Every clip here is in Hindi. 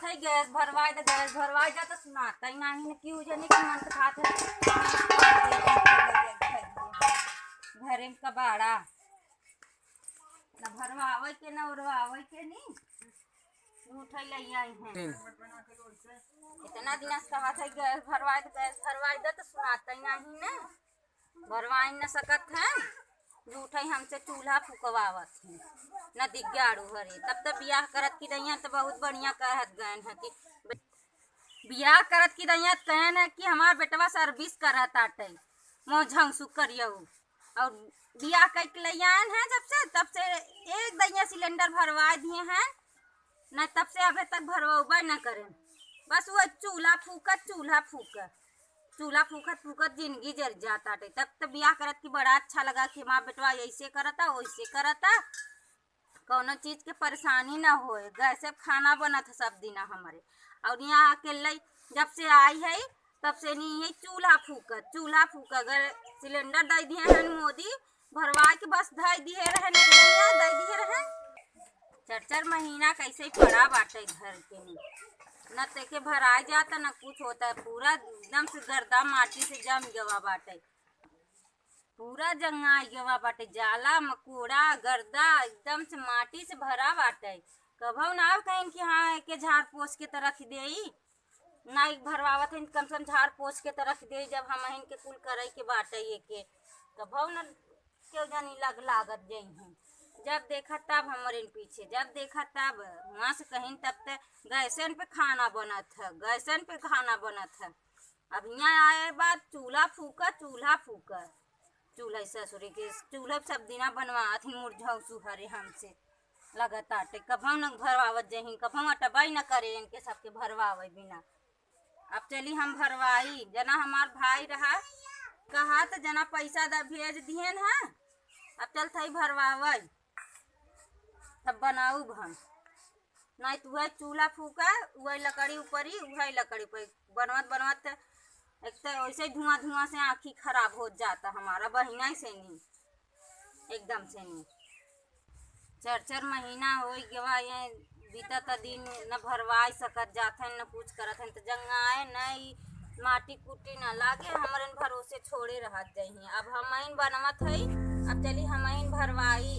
है गैस भरवाए जा तो सुनाता ही नहीं ने क्यों जाने की मन खात है घरे में कबाड़ा ना भरवावे के ना उड़वावे के नहीं उठै ले आई हैं इतना दिन से कहा था गैस भरवाए दे तो सुनाता ही नहीं ने भरवाई न सकत है झूठे हमसे चूल्हा फुकवावत है न दिग्गाड़ू हरे तब तक बियाह करत की दैया तो बहुत बढ़िया कहत गए हैं कि बियाह करत की दैया कहन है कि हमार बेटवा सर्विस करत आटे मोझंसु करियऊ और बियाह कई लैन है तब से एक दैया सिलेंडर भरवा दिए हैं न तब से अभी तक भरवा न करें बस वो चूल्हा फूकत जिंदगी जर जाता तब तो बियाह करत की बड़ा अच्छा लगा कि माँ बेटवा ऐसे करता वैसे करता कौनो चीज के परेशानी ना हो गैसे खाना बनत है सब दिन हमारे और यहाँ अकेले जब से आई है तब से नहीं है चूल्हा फूकत अगर सिलेंडर दे दिए हैं मोदी भरवा के बस दे दिए रहे 4 महीना कैसे पड़ा बाटे घर के न तेके भराए जाता न कुछ होता है पूरा एकदम से गर्दा माटी से जम गवा बाटे पूरा जंगाई गवा बाटे जाला मकोड़ा गर्दा एकदम से माटी से भरा बाटे कभो ना कहीं कि हाँ के झाड़ पोछ के तरह दे ना भरवावत है कम से कम झाड़ पोछ के तरह दे जब हम इनके कुल करे के बाटे ये के कभो न क्यों जानी लागत जई हैं जब देखा तब हमारे पीछे जब देखा तब वहाँ से कहीं तब तक गैसन पे खाना बनत है अब यहाँ आए बाद चूल्हा फूका चूल्हा ससुरी के चूल्हा सब दिना बनवात ही मुरझौसु हरे हमसे लगता आटे कभों न भरवावत जही कभों अटबाई न करे इनके सबके भरवावे बिना अब चली हम भरवाई जना हमार भाई रहा कहा तो जना पैसा भेज दिए है अब चल थी भरवावे तब बनाऊ हम नहीं तो वह चूल्हा फूका वही लकड़ी ऊपर ही वही लकड़ी पर बनवत एक तो वैसे धुआं से आँखी खराब हो जाता हमारा बहिना से नहीं एकदम से नहीं 4 महीना हो गवा ये बीता दिन न भरवाई सकत जाते न कुछ करत हैं तो जंगाए नहीं माटी कुटी न लागे हमारे भरोसे छोड़े रहत जाही अब हम बनवत है अब चली हम भरवाई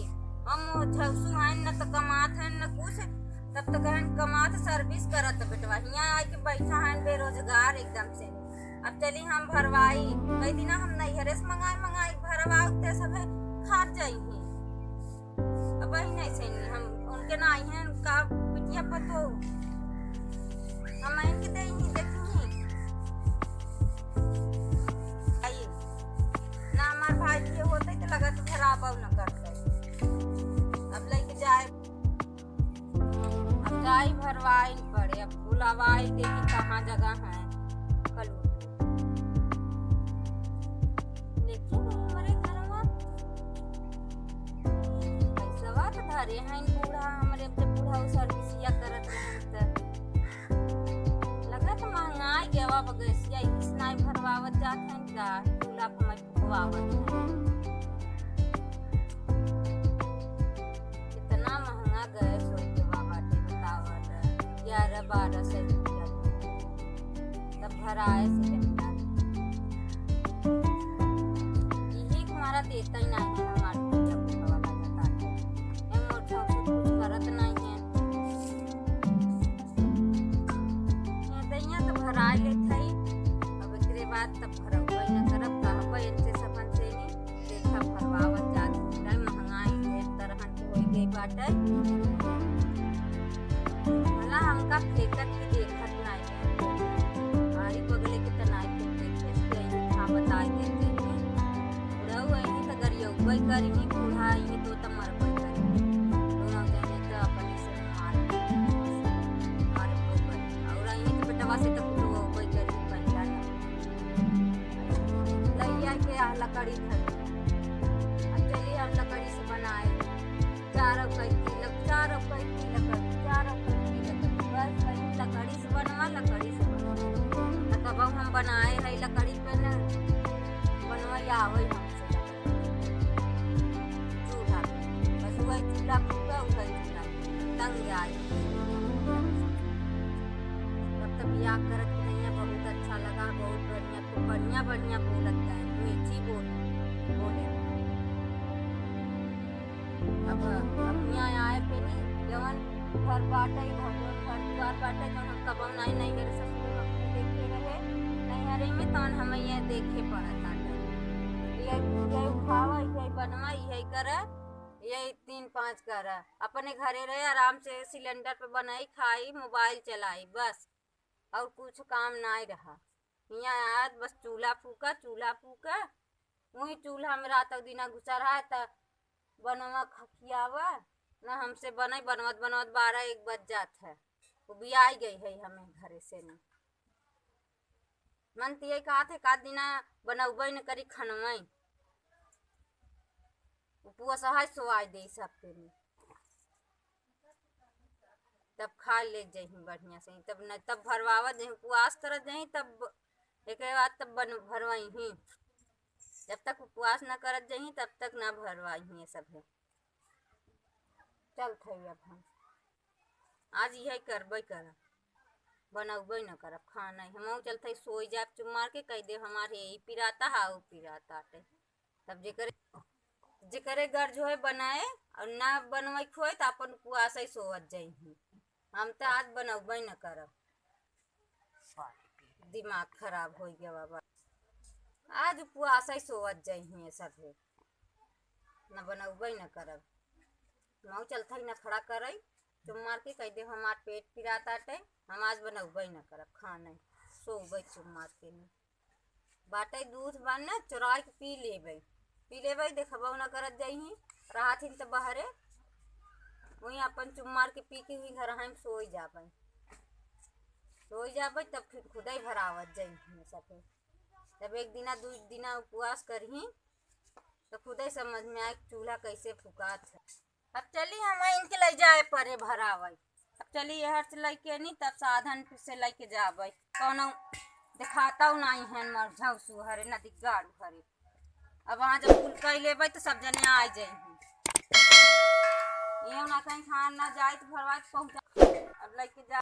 हम झसू हैं न तो कमात हैं न कुछ तब तो कहन कमात सर्विस करत बेटवा यहाँ आके बैठा हैं बेरोजगार एकदम से अब चली हम भरवाई कई दिन हम नैहरे से मंगाई भरवाते सब खा जाइए अब वही नहीं से नहीं हम उनके ना आई हैं का पिटिया पतो हम इनके दे ही देखी आइए ना हमारे भाई के होते तो लगा तो खराब न करते अब लेके जाए अब जाई भरवाई पड़े अब बुलावाई देखी कहाँ जगह है कल लेकिन हमारे घर में धरे हैं बूढ़ा हमारे बूढ़ा सर्विसिया करत रहे लगा तो महंगाई गवा बगैसिया इसना भरवावत जात हैं का चूल्हा पर मैं फुकवावत कितना महंगा गैस हो गया बाटे बतावत 11-12 रुपया तब भराए सिलेंडर यही हमारा देता ही नहीं है हमारे करत नहीं है दैया तो भराए लेते ही अब एक बाद तब भरवाई न करब कहबा इनसे सबन से नहीं देखा भरवावत जात महंगाई ढेर तरह की हो गई बाटे भला हमका फेंकत की देखत नहीं है आरी बगले के तनाई को देखे यही बताए देते हैं बुढ़ा हुआ ही तो गरियो वही करी बूढ़ा ही तो मर से तो कोई गरीब बन जाता लैया के लकड़ी धर अब चलिए हम लकड़ी से बनाए 4 रुपए की बस वही लकड़ी से बनवा तब हम बनाए रही लकड़ी पे न बनवाई आवे हमसे चूल्हा बस वही चूल्हा फूका तंग आई मजाक करत भैया बहुत अच्छा लगा, बहुत बढ़िया, तो बढ़िया बढ़िया बोलत है, मीठी बोले। अब यहाँ आए पे नहीं जवन घर बाटे घर द्वार बाटे जवन हम कब नहीं नहीं मेरे ससुर अपने देखे रहे नहीं हरे में तवन हम ये देखे पड़त आटे ये उठावा ये बनवा ये करे यही 3-5 कर अपने घरे रहे आराम से सिलेंडर पे बनाई खाई मोबाइल चलाई बस और कुछ काम नहीं रहा। यहाँ आज बस चूल्हा फूका वही चूल्हा में रात दिना घुसा रहा था बनवा खियावा न हमसे बनवत 12-1 बज जात है। वो भी आई गई है हमें घरे से न मन तिये कहा थे का दिना बनौबई न करी खनवई पुआ सहाय सोआई दे सबके में तब खा ले जही बढ़िया से तब न तब भरवावा जही उपवास करत जही तब एक बाद तब भरवाई ही जब तक उपवास न करत जही तब तक ना भरवाई ही सब है चल थे। अब हम आज यही करबई करब बनौबई न करब खाना हम चलते सोई जाब चुम मार के कह दे हमारे यही पिराता हा वो पिराता तब जेकरे घर जो है बनाए और ना बनवाई खोए तो अपन उपवास ही सोवत जाही। हम तो आज बनौबई न करब दिमाग खराब हो गया बाबा आज उपवास ही सोवत जाही सब है न बनौबई न करब मऊ चलते न खड़ा करई चुम मार के कह दे हमार पेट पिराताटे हम आज बनौबई न करब खाना सोबई चुम मार के न बाटे दूध बन न चुरा के पी लेबई देखबो न करत जाही राहथिन तो बहरे वही अपन चुम मार के पी के हुई घर हम सोई जाबई तब फिर खुद ही भरावत जाही सब जब 1 दिना 2 दिना उपवास करही तो खुद ही समझ में आए चूल्हा कैसे फुकात है। अब चली हम इनके ले जाए परे भरावई अब चली यहर से लेके नहीं तब साधन से लेके जाबई कौन दिखाता नहीं है मर झाऊ सुहरे न दिगाड़ू हरे अब वहाँ जब फुल कर लेबई तो सब जने आ जाही ये ना कहीं खान ना जाए तो भरवा पहुँचा अब लेके जा।